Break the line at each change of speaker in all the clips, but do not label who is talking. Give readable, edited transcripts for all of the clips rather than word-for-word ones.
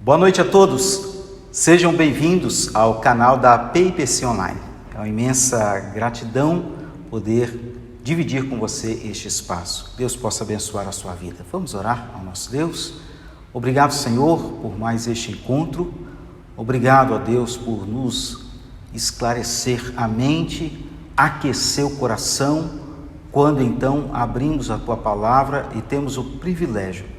Boa noite a todos, sejam bem-vindos ao canal da PIPC Online. É uma imensa gratidão poder dividir com você este espaço. Deus possa abençoar a sua vida. Vamos orar ao nosso Deus? Obrigado, Senhor, por mais este encontro. Obrigado a Deus por nos esclarecer a mente, aquecer o coração, quando então abrimos a Tua Palavra e temos o privilégio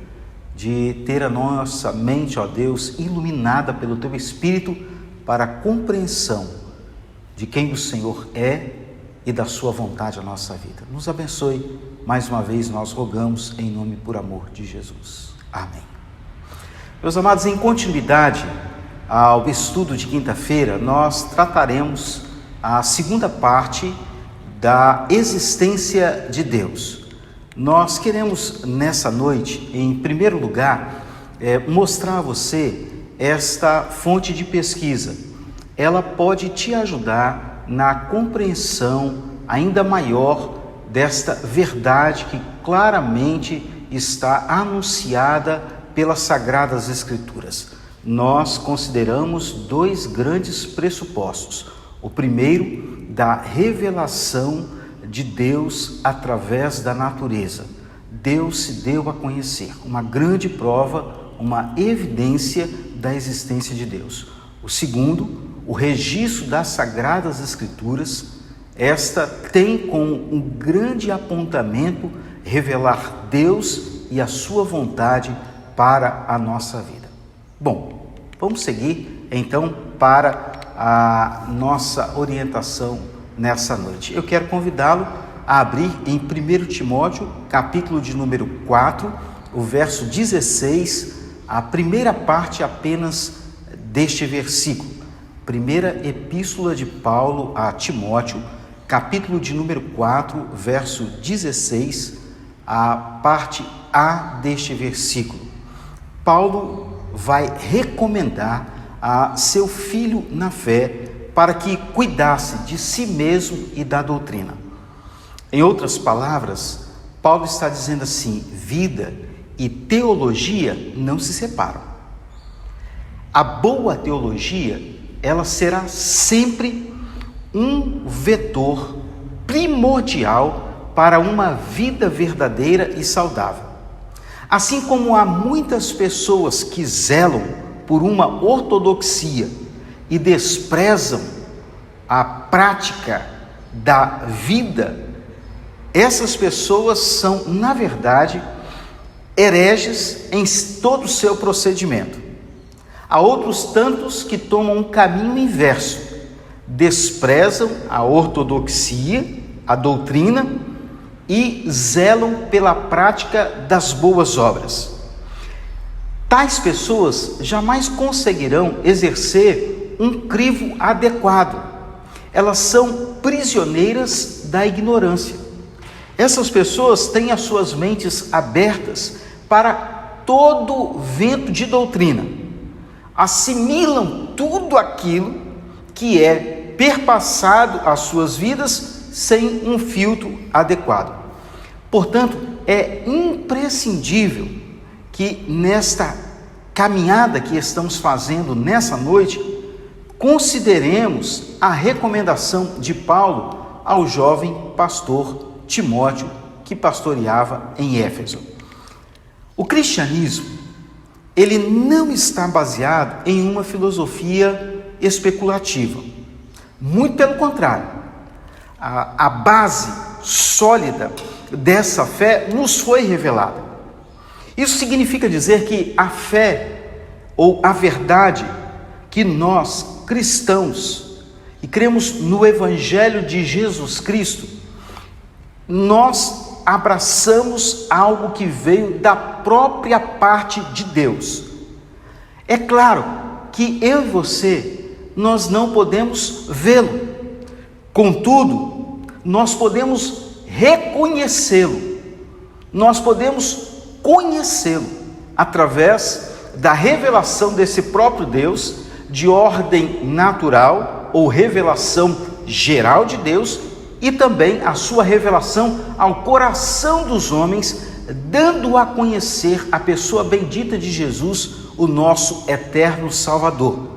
de ter a nossa mente, ó Deus, iluminada pelo Teu Espírito para a compreensão de quem o Senhor é e da Sua vontade na nossa vida. Nos abençoe, mais uma vez nós rogamos em nome por amor de Jesus. Amém. Meus amados, em continuidade ao estudo de quinta-feira, nós trataremos a segunda parte da existência de Deus. Nós queremos nessa noite, em primeiro lugar, mostrar a você esta fonte de pesquisa. Ela pode te ajudar na compreensão ainda maior desta verdade que claramente está anunciada pelas Sagradas Escrituras. Nós consideramos dois grandes pressupostos. O primeiro, da revelação de Deus através da natureza. Deus se deu a conhecer, uma grande prova, uma evidência da existência de Deus. O segundo, o registro das Sagradas Escrituras. Esta tem como um grande apontamento revelar Deus e a sua vontade para a nossa vida. Bom, vamos seguir então para a nossa orientação nessa noite. Eu quero convidá-lo a abrir em 1 Timóteo, capítulo de número 4, o verso 16, a primeira parte apenas deste versículo. Primeira epístola de Paulo a Timóteo, capítulo de número 4, verso 16, a parte A deste versículo. Paulo vai recomendar a seu filho na fé para que cuidasse de si mesmo e da doutrina. Em outras palavras, Paulo está dizendo assim: vida e teologia não se separam. A boa teologia, ela será sempre um vetor primordial para uma vida verdadeira e saudável. Assim como há muitas pessoas que zelam por uma ortodoxia e desprezam a prática da vida, essas pessoas são, na verdade, hereges em todo o seu procedimento. Há outros tantos que tomam um caminho inverso, desprezam a ortodoxia, a doutrina, e zelam pela prática das boas obras. Tais pessoas jamais conseguirão exercer um crivo adequado. Elas são prisioneiras da ignorância. Essas pessoas têm as suas mentes abertas para todo vento de doutrina. Assimilam tudo aquilo que é perpassado às suas vidas sem um filtro adequado. Portanto, é imprescindível que nesta caminhada que estamos fazendo nessa noite, consideremos a recomendação de Paulo ao jovem pastor Timóteo, que pastoreava em Éfeso. O cristianismo, ele não está baseado em uma filosofia especulativa. Muito pelo contrário, a base sólida dessa fé nos foi revelada. Isso significa dizer que a fé ou a verdade que nós, cristãos, e cremos no Evangelho de Jesus Cristo, nós abraçamos algo que veio da própria parte de Deus. É claro que eu e você, nós não podemos vê-lo, contudo, nós podemos reconhecê-lo, nós podemos conhecê-lo através da revelação desse próprio Deus, de ordem natural ou revelação geral de Deus, e também a sua revelação ao coração dos homens, dando a conhecer a pessoa bendita de Jesus, o nosso eterno Salvador,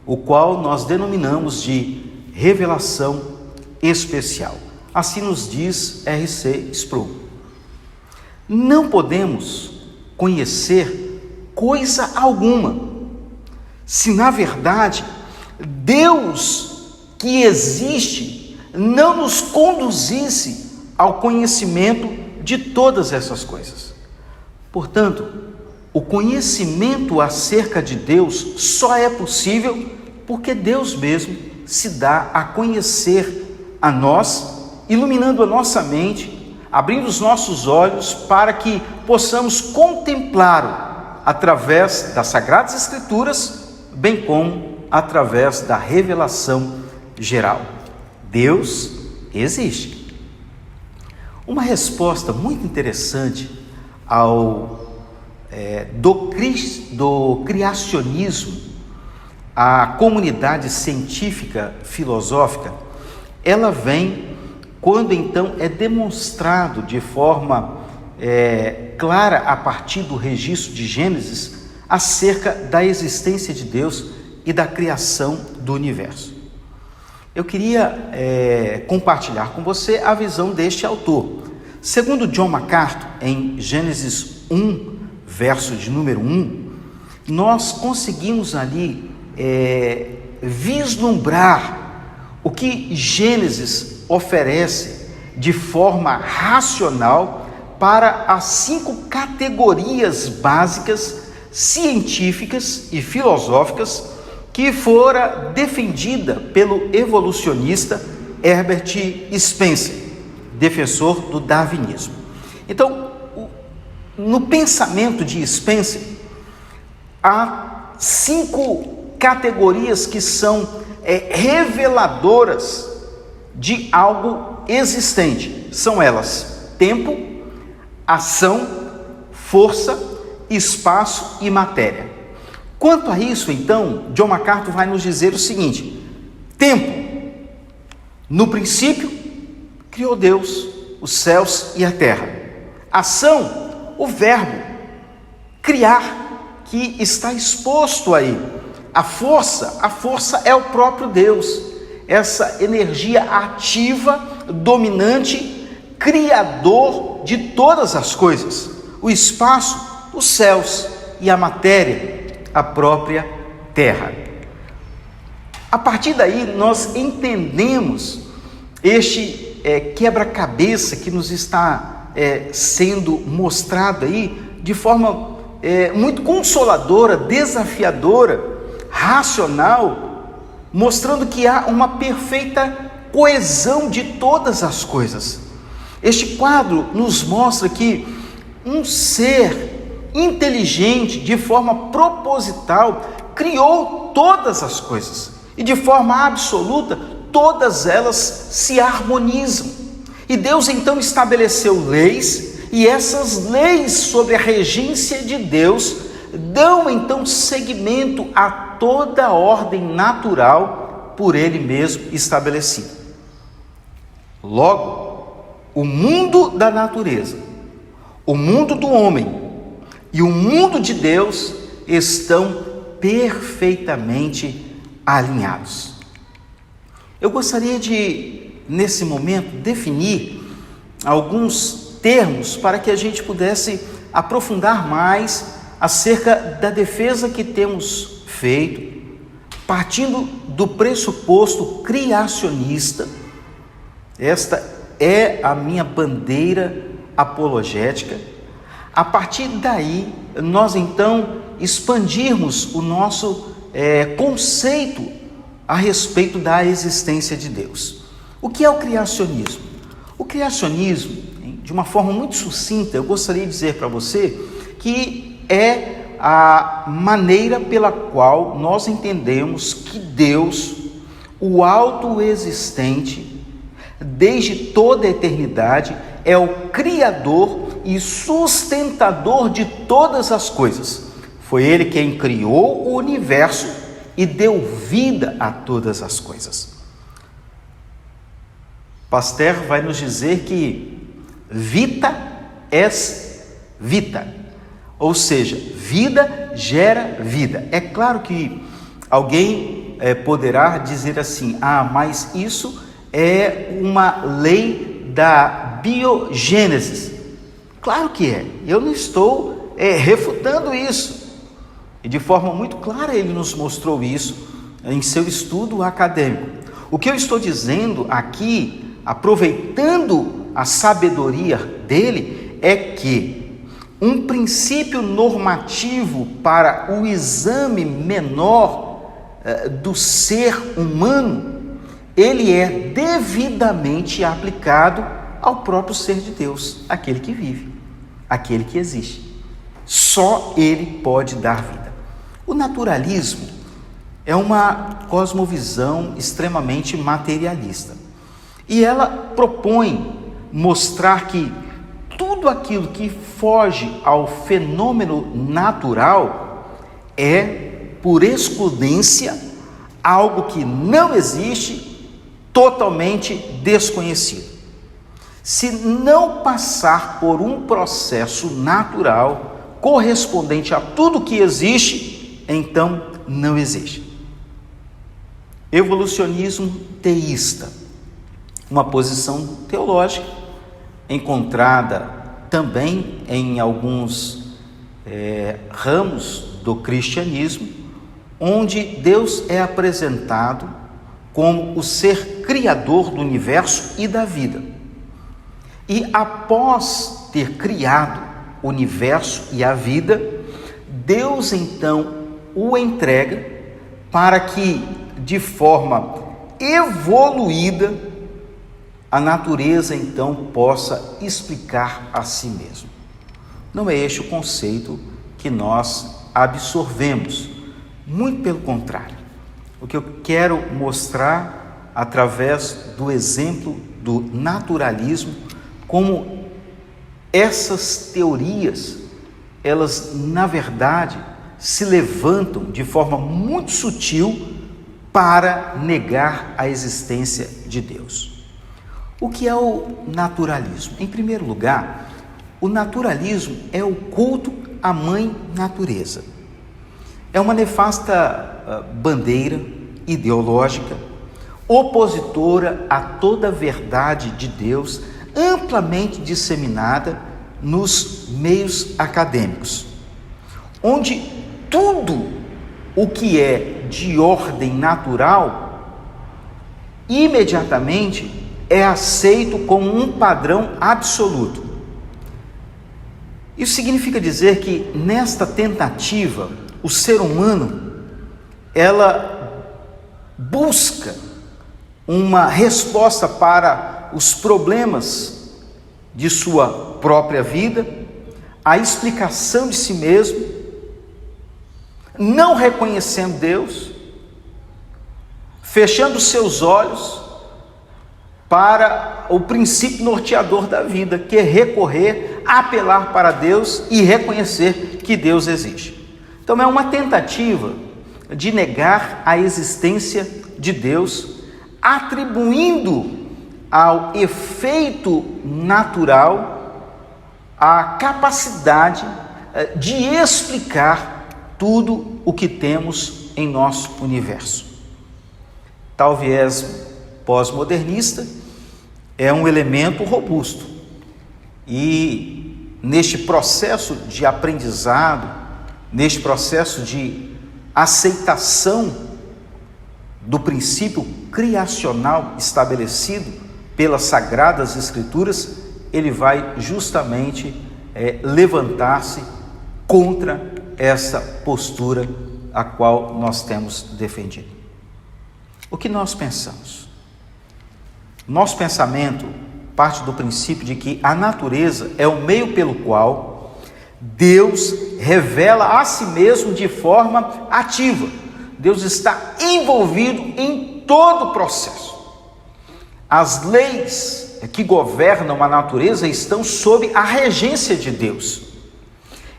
o qual nós denominamos de revelação especial. Assim nos diz R.C. Sproul. Não podemos conhecer coisa alguma, se na verdade Deus que existe não nos conduzisse ao conhecimento de todas essas coisas. Portanto, o conhecimento acerca de Deus só é possível porque Deus mesmo se dá a conhecer a nós, iluminando a nossa mente, abrindo os nossos olhos para que possamos contemplá-lo através das Sagradas Escrituras, bem como através da revelação geral. Deus existe. Uma resposta muito interessante do criacionismo à comunidade científica filosófica, ela vem quando então é demonstrado de forma clara a partir do registro de Gênesis acerca da existência de Deus e da criação do universo. Eu queria compartilhar com você a visão deste autor. Segundo John MacArthur, em Gênesis 1, verso de número 1, nós conseguimos ali vislumbrar o que Gênesis oferece de forma racional para as 5 categorias básicas científicas e filosóficas que fora defendida pelo evolucionista Herbert Spencer, defensor do darwinismo. Então, no pensamento de Spencer, há 5 categorias que são reveladoras de algo existente. São elas: tempo, ação, força, espaço e matéria. Quanto a isso, então, John MacArthur vai nos dizer o seguinte: tempo. No princípio, criou Deus os céus e a terra. Ação, o verbo criar, que está exposto aí. A força é o próprio Deus, essa energia ativa, dominante, criador de todas as coisas. O espaço, os céus, e a matéria, a própria terra. A partir daí nós entendemos este quebra-cabeça que nos está sendo mostrado aí de forma muito consoladora, desafiadora, racional, mostrando que há uma perfeita coesão de todas as coisas. Este quadro nos mostra que um ser inteligente, de forma proposital, criou todas as coisas e de forma absoluta todas elas se harmonizam. E Deus então estabeleceu leis, e essas leis sob a regência de Deus dão então seguimento a toda a ordem natural por Ele mesmo estabelecida. Logo, o mundo da natureza, o mundo do homem e o mundo de Deus estão perfeitamente alinhados. Eu gostaria de, nesse momento, definir alguns termos para que a gente pudesse aprofundar mais acerca da defesa que temos feito, partindo do pressuposto criacionista. Esta é a minha bandeira apologética. A partir daí, nós então expandirmos o nosso conceito a respeito da existência de Deus. O que é o criacionismo? O criacionismo, de uma forma muito sucinta, eu gostaria de dizer para você que é a maneira pela qual nós entendemos que Deus, o autoexistente, desde toda a eternidade, é o Criador e sustentador de todas as coisas. Foi Ele quem criou o universo e deu vida a todas as coisas. Pasteur vai nos dizer que vita est vita, ou seja, vida gera vida. É claro que alguém poderá dizer assim: mas isso é uma lei da biogênese. Claro que é, eu não estou refutando isso, e de forma muito clara ele nos mostrou isso em seu estudo acadêmico. O que eu estou dizendo aqui, aproveitando a sabedoria dele, é que um princípio normativo para o exame menor do ser humano, ele é devidamente aplicado ao próprio ser de Deus, aquele que vive, aquele que existe. Só ele pode dar vida. O naturalismo é uma cosmovisão extremamente materialista, e ela propõe mostrar que tudo aquilo que foge ao fenômeno natural é, por excludência, algo que não existe, totalmente desconhecido. Se não passar por um processo natural correspondente a tudo que existe, então não existe. Evolucionismo teísta, uma posição teológica encontrada também em alguns ramos do cristianismo, onde Deus é apresentado como o ser criador do universo e da vida. E após ter criado o universo e a vida, Deus então o entrega para que, de forma evoluída, a natureza então possa explicar a si mesmo. Não é este o conceito que nós absorvemos, muito pelo contrário. O que eu quero mostrar através do exemplo do naturalismo, como essas teorias, elas na verdade se levantam de forma muito sutil para negar a existência de Deus. O que é o naturalismo? Em primeiro lugar, o naturalismo é o culto à mãe natureza. É uma nefasta bandeira ideológica, opositora a toda a verdade de Deus, amplamente disseminada nos meios acadêmicos, onde tudo o que é de ordem natural, imediatamente é aceito como um padrão absoluto. Isso significa dizer que nesta tentativa, o ser humano, ela busca uma resposta para os problemas de sua própria vida, a explicação de si mesmo, não reconhecendo Deus, fechando seus olhos para o princípio norteador da vida, que é recorrer, apelar para Deus e reconhecer que Deus existe. Então é uma tentativa de negar a existência de Deus, atribuindo ao efeito natural a capacidade de explicar tudo o que temos em nosso universo. Tal viés pós-modernista é um elemento robusto, e neste processo de aprendizado, neste processo de aceitação do princípio criacional estabelecido pelas Sagradas Escrituras, ele vai justamente levantar-se contra essa postura a qual nós temos defendido. O que nós pensamos? Nosso pensamento parte do princípio de que a natureza é o meio pelo qual Deus revela a si mesmo de forma ativa. Deus está envolvido em todo o processo. As leis que governam a natureza estão sob a regência de Deus.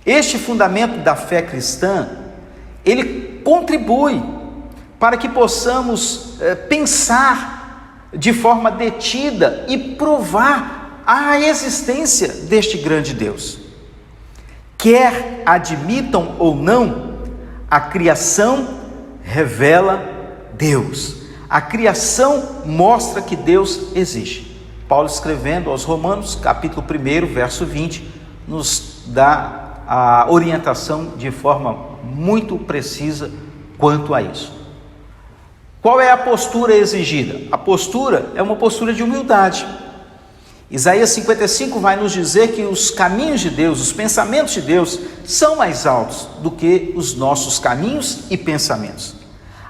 Este fundamento da fé cristã, ele contribui para que possamos pensar de forma detida e provar a existência deste grande Deus. Quer admitam ou não, a criação revela Deus. A criação mostra que Deus existe. Paulo, escrevendo aos Romanos, capítulo 1, verso 20, nos dá a orientação de forma muito precisa quanto a isso. Qual é a postura exigida? A postura é uma postura de humildade. Isaías 55 vai nos dizer que os caminhos de Deus, os pensamentos de Deus, são mais altos do que os nossos caminhos e pensamentos.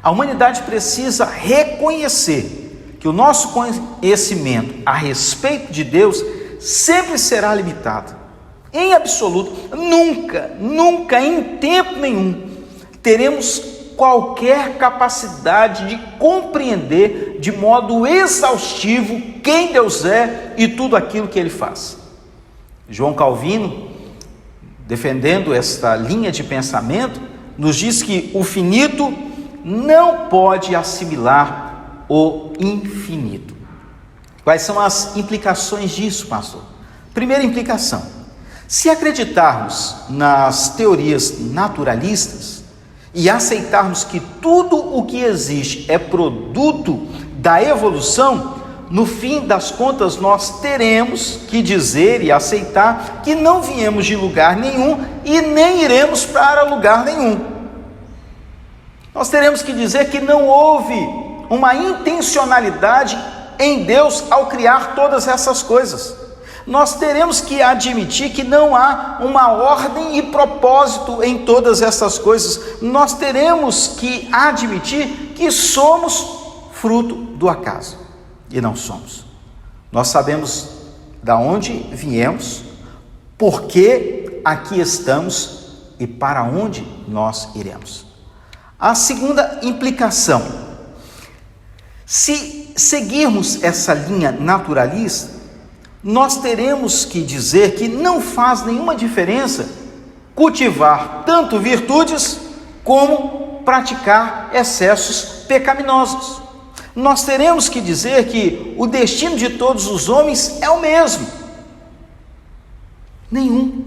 A humanidade precisa reconhecer que o nosso conhecimento a respeito de Deus sempre será limitado. Em absoluto, nunca, em tempo nenhum, teremos qualquer capacidade de compreender de modo exaustivo quem Deus é e tudo aquilo que Ele faz. João Calvino, defendendo esta linha de pensamento, nos diz que o finito não pode assimilar o infinito. Quais são as implicações disso, pastor? Primeira implicação: se acreditarmos nas teorias naturalistas e aceitarmos que tudo o que existe é produto da evolução, no fim das contas nós teremos que dizer e aceitar que não viemos de lugar nenhum e nem iremos para lugar nenhum. Nós teremos que dizer que não houve uma intencionalidade em Deus ao criar todas essas coisas. Nós teremos que admitir que não há uma ordem e propósito em todas essas coisas. Nós teremos que admitir que somos fruto do acaso, e não somos. Nós sabemos de onde viemos, por que aqui estamos e para onde nós iremos. A segunda implicação: se seguirmos essa linha naturalista, nós teremos que dizer que não faz nenhuma diferença cultivar tanto virtudes como praticar excessos pecaminosos. Nós teremos que dizer que o destino de todos os homens é o mesmo. Nenhum.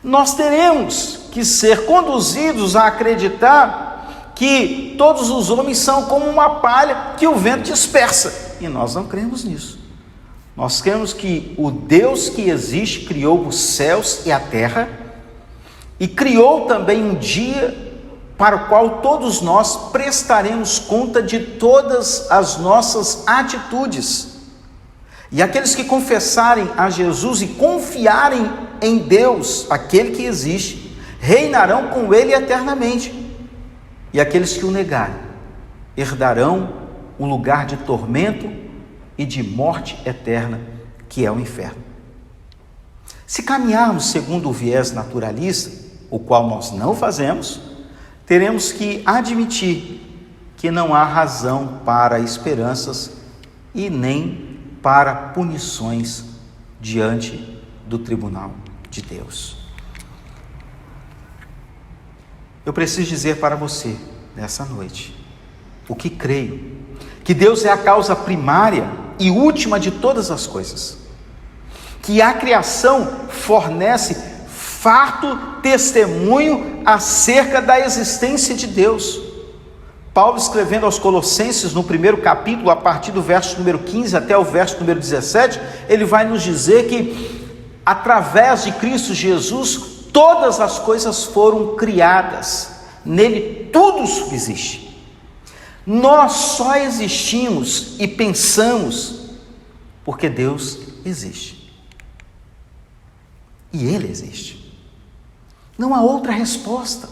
Nós teremos que ser conduzidos a acreditar que todos os homens são como uma palha que o vento dispersa. E nós não cremos nisso. Nós cremos que o Deus que existe criou os céus e a terra e criou também um dia para o qual todos nós prestaremos conta de todas as nossas atitudes. E aqueles que confessarem a Jesus e confiarem em Deus, aquele que existe, reinarão com Ele eternamente. E aqueles que o negarem, herdarão um lugar de tormento e de morte eterna, que é o inferno. Se caminharmos segundo o viés naturalista, o qual nós não fazemos, teremos que admitir que não há razão para esperanças e nem para punições diante do tribunal de Deus. Eu preciso dizer para você, nessa noite, o que creio: que Deus é a causa primária e última de todas as coisas, que a criação fornece farto testemunho acerca da existência de Deus. Paulo, escrevendo aos Colossenses, no primeiro capítulo, a partir do verso número 15 até o verso número 17, ele vai nos dizer que, através de Cristo Jesus, todas as coisas foram criadas, nele tudo subsiste. Nós só existimos e pensamos porque Deus existe. E Ele existe. Não há outra resposta.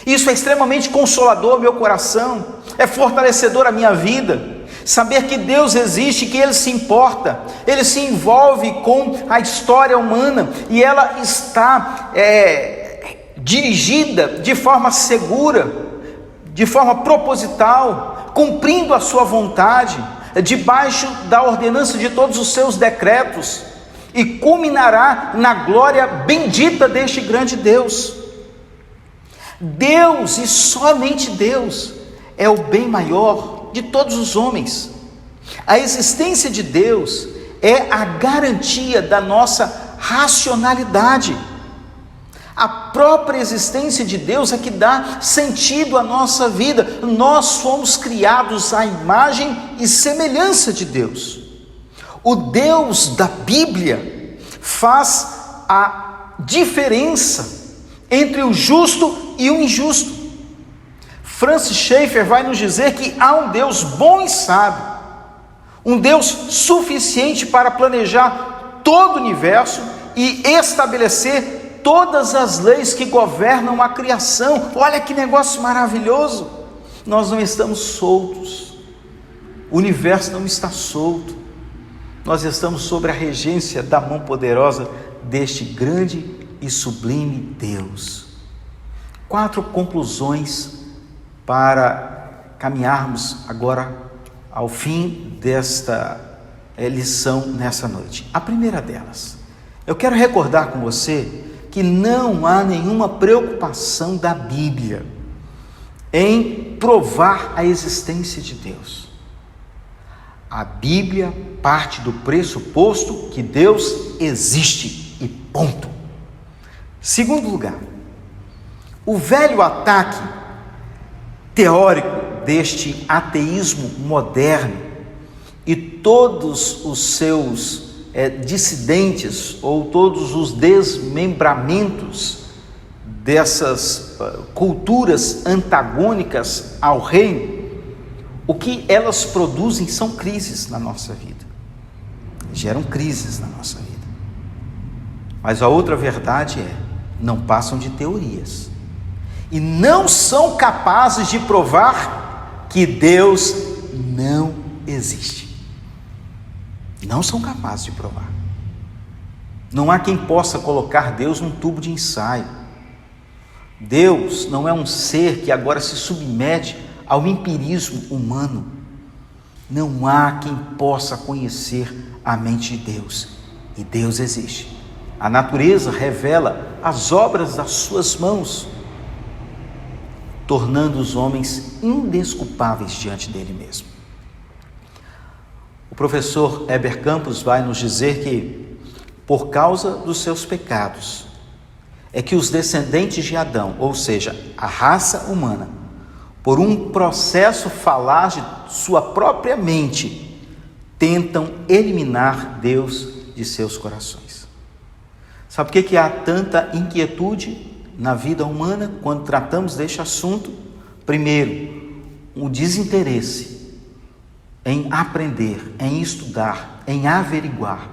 Isso é extremamente consolador ao meu coração, é fortalecedor à minha vida. Saber que Deus existe, que Ele se importa, Ele se envolve com a história humana e ela está dirigida de forma segura, de forma proposital, cumprindo a sua vontade, debaixo da ordenança de todos os seus decretos, e culminará na glória bendita deste grande Deus. Deus e somente Deus é o bem maior de todos os homens. A existência de Deus é a garantia da nossa racionalidade. A própria existência de Deus é que dá sentido à nossa vida. Nós somos criados à imagem e semelhança de Deus. O Deus da Bíblia faz a diferença entre o justo e o injusto. Francis Schaeffer vai nos dizer que há um Deus bom e sábio, um Deus suficiente para planejar todo o universo e estabelecer todas as leis que governam a criação. Olha que negócio maravilhoso! Nós não estamos soltos, o universo não está solto, nós estamos sob a regência da mão poderosa deste grande e sublime Deus. 4 conclusões para caminharmos agora ao fim desta lição nessa noite. A primeira delas, eu quero recordar com você que não há nenhuma preocupação da Bíblia em provar a existência de Deus. A Bíblia parte do pressuposto que Deus existe e ponto. Segundo lugar, o velho ataque teórico deste ateísmo moderno e todos os seus dissidentes ou todos os desmembramentos dessas culturas antagônicas ao reino, o que elas produzem são crises na nossa vida, geram crises na nossa vida. Mas a outra verdade não passam de teorias e não são capazes de provar que Deus não existe. Não são capazes de provar. Não há quem possa colocar Deus num tubo de ensaio. Deus não é um ser que agora se submete ao empirismo humano. Não há quem possa conhecer a mente de Deus. E Deus existe. A natureza revela as obras das suas mãos, tornando os homens indesculpáveis diante dele mesmo. O professor Heber Campos vai nos dizer que, por causa dos seus pecados, é que os descendentes de Adão, ou seja, a raça humana, por um processo falaz de sua própria mente, tentam eliminar Deus de seus corações. Sabe por que há tanta inquietude na vida humana quando tratamos deste assunto? Primeiro, o desinteresse em aprender, em estudar, em averiguar,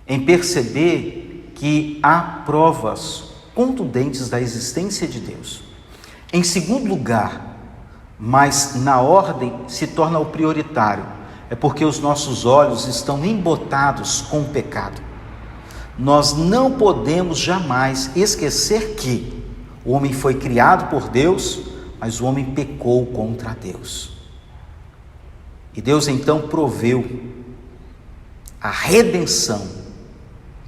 em perceber que há provas contundentes da existência de Deus. Em segundo lugar, mas na ordem se torna o prioritário, é porque os nossos olhos estão embotados com o pecado. Nós não podemos jamais esquecer que o homem foi criado por Deus, mas o homem pecou contra Deus. E Deus então proveu a redenção,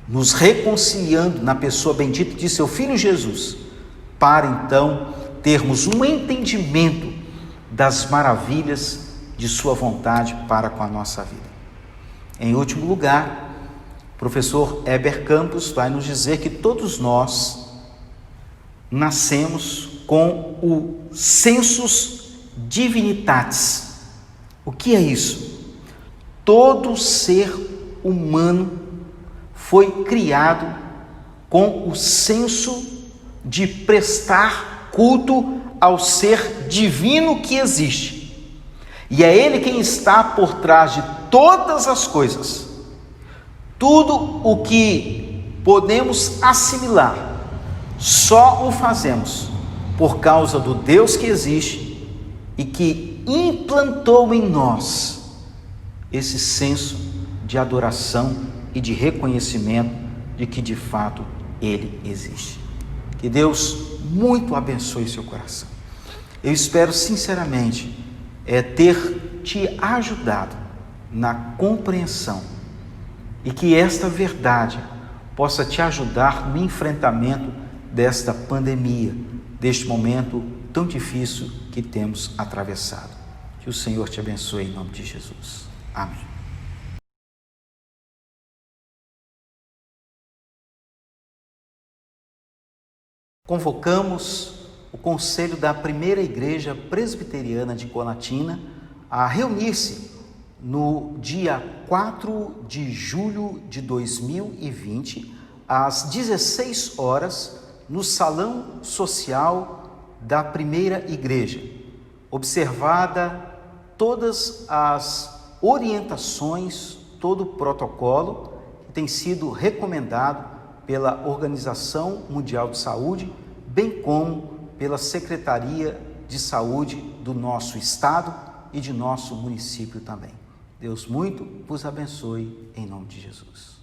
nos reconciliando na pessoa bendita de seu Filho Jesus, para então termos um entendimento das maravilhas de sua vontade para com a nossa vida. Em último lugar, o professor Heber Campos vai nos dizer que todos nós nascemos com o sensus divinitatis. O que é isso? Todo ser humano foi criado com o senso de prestar culto ao ser divino que existe. E é Ele quem está por trás de todas as coisas. Tudo o que podemos assimilar, só o fazemos por causa do Deus que existe e que implantou em nós esse senso de adoração e de reconhecimento de que de fato Ele existe. Que Deus muito abençoe seu coração. Eu espero sinceramente ter te ajudado na compreensão e que esta verdade possa te ajudar no enfrentamento desta pandemia, deste momento tão difícil que temos atravessado. Que o Senhor te abençoe em nome de Jesus. Amém. Convocamos o Conselho da Primeira Igreja Presbiteriana de Colatina a reunir-se no dia 4 de julho de 2020, às 16 horas, no Salão Social da Primeira Igreja, observada todas as orientações, todo o protocolo que tem sido recomendado pela Organização Mundial de Saúde, bem como pela Secretaria de Saúde do nosso estado e de nosso município também. Deus muito vos abençoe em nome de Jesus.